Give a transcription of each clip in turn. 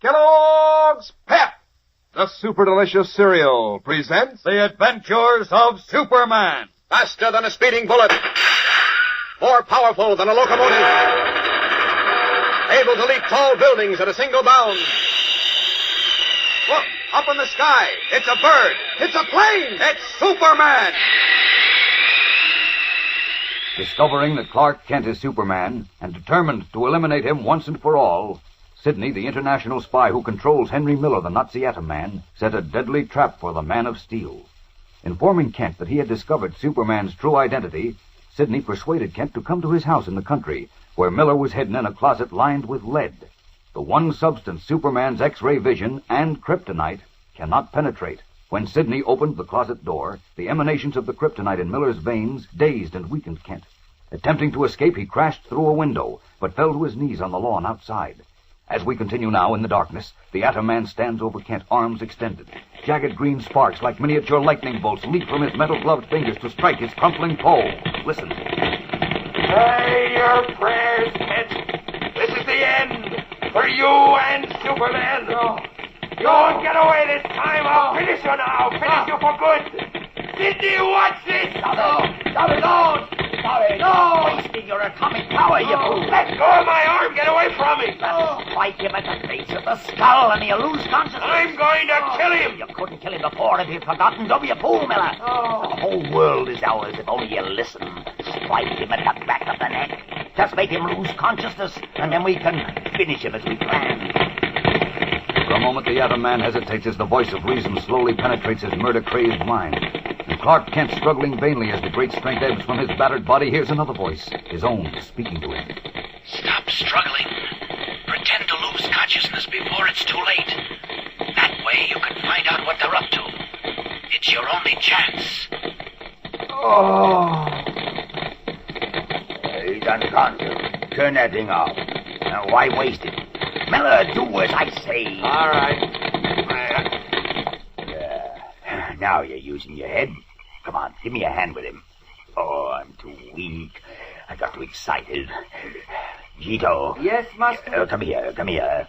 Kellogg's Pep, the super delicious cereal, presents The Adventures of Superman. Faster than a speeding bullet. More powerful than a locomotive. Able to leap tall buildings at a single bound. Look, up in the sky. It's a bird. It's a plane. It's Superman. Discovering that Clark Kent is Superman and determined to eliminate him once and for all, Sidney, the international spy who controls Henry Miller, the Nazi atom man, set a deadly trap for the Man of Steel. Informing Kent that he had discovered Superman's true identity, Sidney persuaded Kent to come to his house in the country, where Miller was hidden in a closet lined with lead, the one substance Superman's X-ray vision and kryptonite cannot penetrate. When Sidney opened the closet door, the emanations of the kryptonite in Miller's veins dazed and weakened Kent. Attempting to escape, he crashed through a window, but fell to his knees on the lawn outside. As we continue now in the darkness, the Atom Man stands over Kent, arms extended. Jagged green sparks, like miniature lightning bolts, leap from his metal-gloved fingers to strike his crumpling foe. Listen. Say your prayers, Kent. This is the end for you and Superman. No. You won't get away this time. I'll finish you now. Finish you for good. Sidney, watch this. Stop it. No. Wasting your atomic power, you fool. Let go of my arm. Get away from me. Strike him at the base of the skull and he'll lose consciousness. I'm going to kill him. You couldn't kill him before if you'd forgotten, don't you, fool, Miller? The whole world is ours if only you listen. Strike him at the back of the neck. Just make him lose consciousness, and then we can finish him as we planned. For a moment, the Atom Man hesitates as the voice of reason slowly penetrates his murder-crazed mind. And Clark Kent, struggling vainly as the great strength ebbs from his battered body, hears another voice, his own, speaking to him. Stop struggling. Pretend to lose consciousness before it's too late. That way you can find out what they're up to. It's your only chance. He's unconscious. Turn that thing off. Now, why waste it? Miller, do as I say. All right. Now you're using your head. Come on, give me a hand with him. Oh, I'm too weak. I got too excited. Gito. Yes, Master? Come here.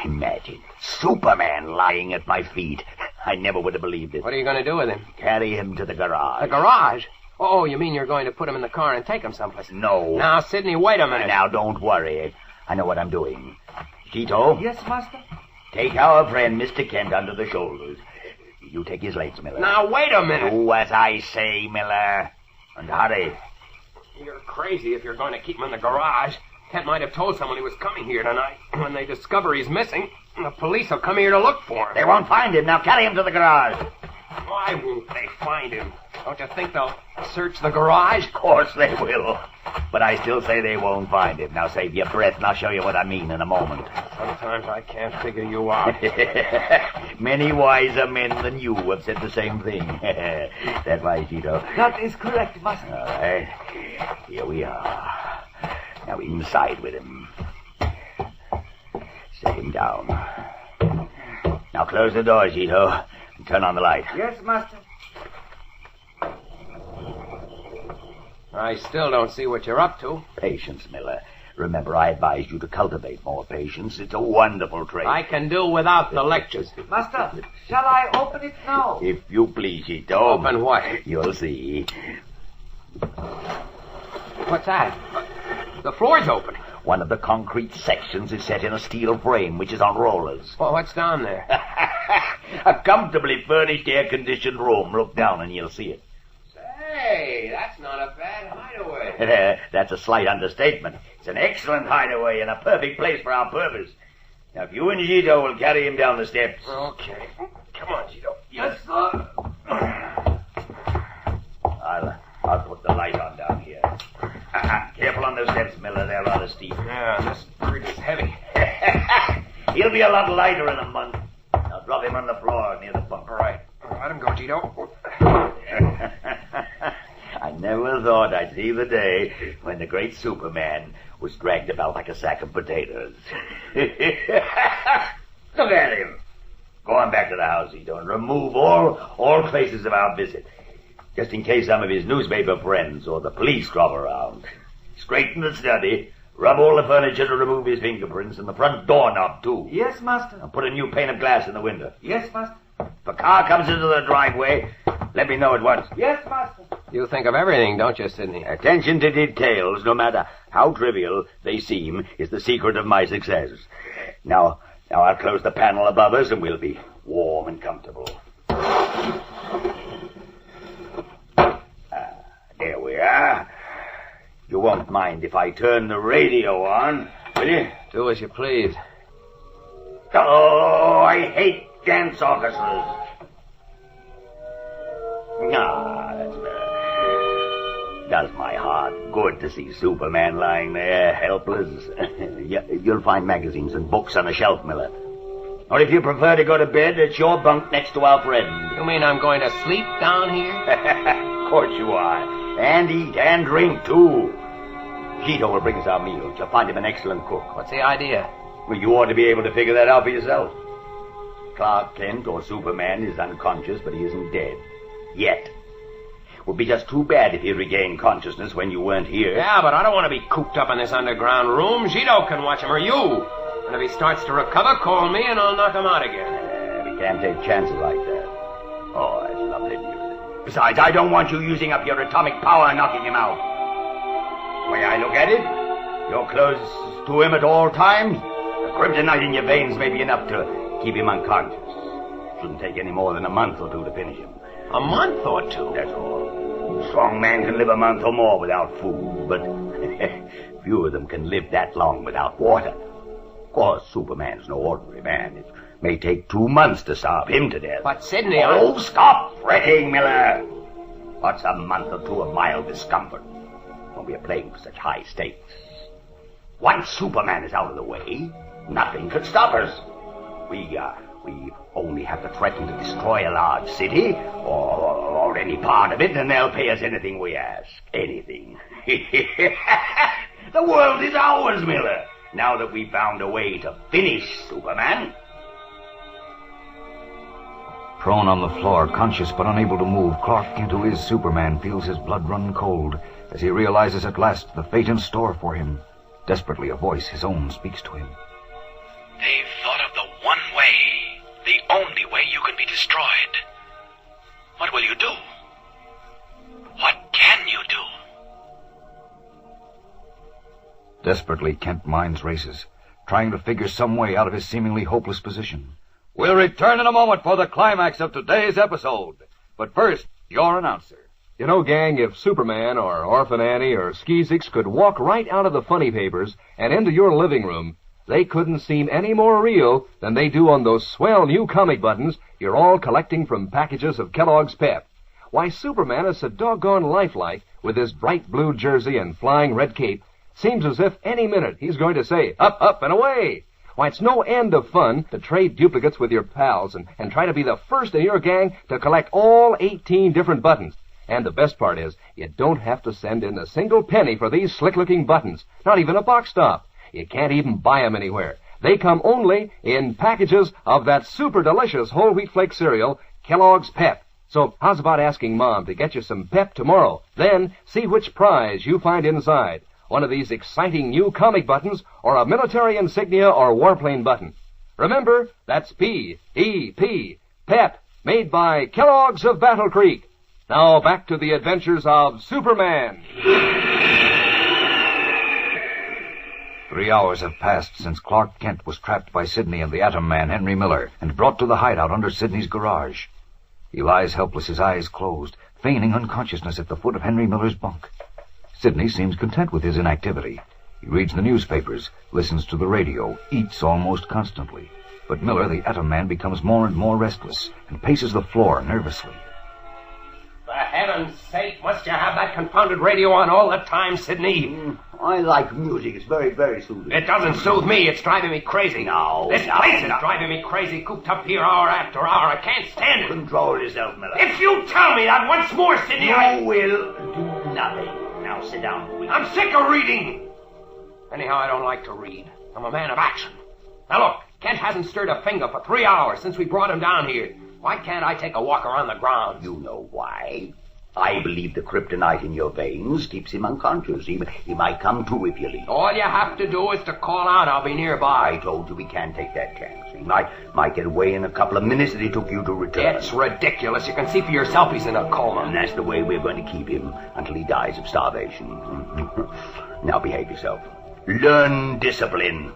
Imagine Superman lying at my feet. I never would have believed it. What are you going to do with him? Carry him to the garage. The garage? Oh, you mean you're going to put him in the car and take him someplace? No. Now, Sidney, wait a minute. Now, don't worry. I know what I'm doing. Gito? Yes, Master? Take our friend Mr. Kent under the shoulders. You take his legs, Miller. Now, wait a minute. Do as I say, Miller. And hurry. You're crazy if you're going to keep him in the garage. Kent might have told someone he was coming here tonight. When they discover he's missing, the police will come here to look for him. They won't find him. Now carry him to the garage. Why won't they find him? Don't you think they'll search the garage? Of course they will. But I still say they won't find him. Now save your breath and I'll show you what I mean in a moment. Sometimes I can't figure you out. Many wiser men than you have said the same thing. That right, Gito? That is correct, Master. All right. Here we are. Now inside with him. Set him down. Now close the door, Gito, and turn on the light. Yes, Master. I still don't see what you're up to. Patience, Miller. Remember, I advised you to cultivate more patience. It's a wonderful trait. I can do without the lectures. Master, shall I open it now? If you please, Gito. Open what? You'll see. What's that? The floor's open. One of the concrete sections is set in a steel frame, which is on rollers. Well, what's down there? A comfortably furnished, air-conditioned room. Look down and you'll see it. Hey, that's not a bad hideaway. That's a slight understatement. It's an excellent hideaway and a perfect place for our purpose. Now, if you and Gito will carry him down the steps. Okay. Come on, Gito. Yes, sir. I'll put the light on down here. Careful on those steps, Miller. They're rather steep. Yeah, this bridge is heavy. He'll be a lot lighter in a month. Now drop him on the floor near the bunk. All right. Let him go, Gito. I never thought I'd see the day when the great Superman was dragged about like a sack of potatoes. Look at him. Go on back to the house, Gito, and remove all traces of our visit. Just in case some of his newspaper friends or the police drop around. Straighten the study, Rub all the furniture to remove his fingerprints and the front doorknob, too. Yes, master. And put a new pane of glass in the window. Yes, master. If a car comes into the driveway, let me know at once. Yes, master. You think of everything, don't you, Sidney? Attention to details, no matter how trivial they seem, is the secret of my success. Now I'll close the panel above us and we'll be warm and comfortable. There we are. You won't mind if I turn the radio on, will you? Do as you please. Oh, I hate dance orchestras. That's better. Does my heart good to see Superman lying there, helpless. You'll find magazines and books on the shelf, Miller. Or if you prefer to go to bed, it's your bunk next to our friend. You mean I'm going to sleep down here? Of course you are. And eat and drink, too. Quito will bring us our meals. You'll find him an excellent cook. What's the idea? Well, you ought to be able to figure that out for yourself. Clark Kent, or Superman, is unconscious, but he isn't dead. Yet. Would be just too bad if he regained consciousness when you weren't here. Yeah, but I don't want to be cooped up in this underground room. Zito can watch him, or you. And if he starts to recover, call me and I'll knock him out again. We can't take chances like that. Oh, that's lovely music. Besides, I don't want you using up your atomic power and knocking him out. The way I look at it, you're close to him at all times. The kryptonite in your veins may be enough to keep him unconscious. Shouldn't take any more than a month or two to finish him. A month or two? That's all. A strong man can live a month or more without food, but few of them can live that long without water. Of course, Superman's no ordinary man. It may take 2 months to starve him to death. But, Sidney, Oh, stop fretting, Miller. What's a month or two of mild discomfort when we're playing for such high stakes? Once Superman is out of the way, nothing could stop us. We only have to threaten to destroy a large city or any part of it, and they'll pay us anything we ask. Anything. The world is ours, Miller. Now that we've found a way to finish Superman. Prone on the floor, conscious but unable to move, Clark Kent, who is Superman, feels his blood run cold as he realizes at last the fate in store for him. Desperately, a voice, his own, speaks to him. They've thought of the one way, the only way you can be destroyed. What will you do? What can you do? Desperately, Kent minds races, trying to figure some way out of his seemingly hopeless position. We'll return in a moment for the climax of today's episode. But first, your announcer. You know, gang, if Superman or Orphan Annie or Skeezix could walk right out of the funny papers and into your living room, they couldn't seem any more real than they do on those swell new comic buttons you're all collecting from packages of Kellogg's Pep. Why, Superman is so doggone lifelike with his bright blue jersey and flying red cape. Seems as if any minute he's going to say, up, up, and away. Why, it's no end of fun to trade duplicates with your pals and try to be the first in your gang to collect all 18 different buttons. And the best part is, you don't have to send in a single penny for these slick-looking buttons, not even a box stop. You can't even buy them anywhere. They come only in packages of that super delicious whole wheat flake cereal, Kellogg's Pep. So how's about asking Mom to get you some Pep tomorrow? Then see which prize you find inside. One of these exciting new comic buttons, or a military insignia or warplane button. Remember, that's P-E-P, Pep, made by Kellogg's of Battle Creek. Now back to the adventures of Superman. 3 hours have passed since Clark Kent was trapped by Sidney and the Atom Man, Henry Miller, and brought to the hideout under Sidney's garage. He lies helpless, his eyes closed, feigning unconsciousness at the foot of Henry Miller's bunk. Sidney seems content with his inactivity. He reads the newspapers, listens to the radio, eats almost constantly. But Miller, the Atom Man, becomes more and more restless and paces the floor nervously. For heaven's sake, must you have that confounded radio on all the time, Sidney? I like music. It's very, very soothing. It doesn't soothe me. It's driving me crazy. This place is driving me crazy, cooped up here hour after hour. I can't stand it. Control yourself, Miller. If you tell me that once more, Sidney, You will do nothing. Now sit down. I'm sick of reading. Anyhow, I don't like to read. I'm a man of action. Now look, Kent hasn't stirred a finger for 3 hours since we brought him down here. Why can't I take a walk around the grounds? You know why. I believe the kryptonite in your veins keeps him unconscious. He might come to if you leave. All you have to do is to call out. I'll be nearby. I told you we can't take that chance. He might get away in a couple of minutes that it took you to return. It's ridiculous. You can see for yourself he's in a coma. And that's the way we're going to keep him until he dies of starvation. Now behave yourself. Learn discipline.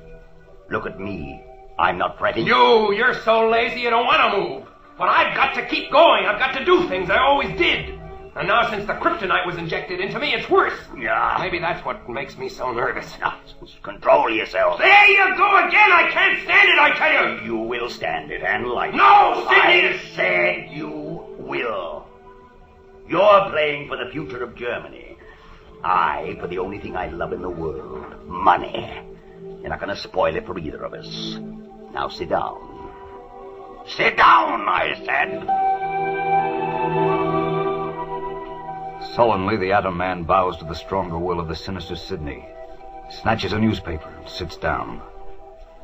Look at me. I'm not fretting. You're so lazy you don't want to move. But I've got to keep going. I've got to do things. I always did. And now since the kryptonite was injected into me, it's worse. Yeah. Maybe that's what makes me so nervous. Control yourself. There you go again. I can't stand it, I tell you. You will stand it and like it. No, Sidney! I said you will. You're playing for the future of Germany. I for the only thing I love in the world, money. You're not going to spoil it for either of us. Now sit down. Sit down, I said. Sullenly, the Atom Man bows to the stronger will of the sinister Sidney, snatches a newspaper, and sits down.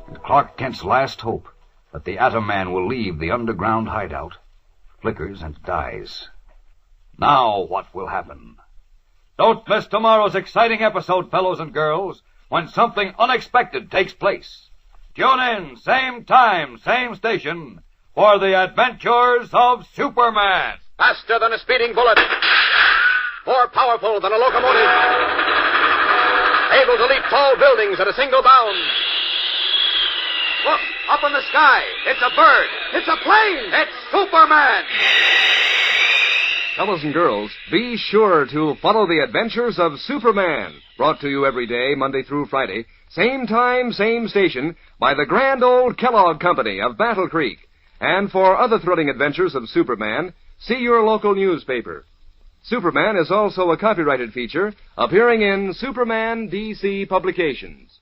And Clark Kent's last hope that the Atom Man will leave the underground hideout flickers and dies. Now what will happen? Don't miss tomorrow's exciting episode, fellows and girls, when something unexpected takes place. Tune in, same time, same station, for the adventures of Superman. Faster than a speeding bullet. More powerful than a locomotive. Able to leap tall buildings at a single bound. Look, up in the sky. It's a bird. It's a plane. It's Superman. Fellows and girls, be sure to follow the adventures of Superman, brought to you every day, Monday through Friday, same time, same station, by the grand old Kellogg Company of Battle Creek. And for other thrilling adventures of Superman, see your local newspaper. Superman is also a copyrighted feature appearing in Superman DC Publications.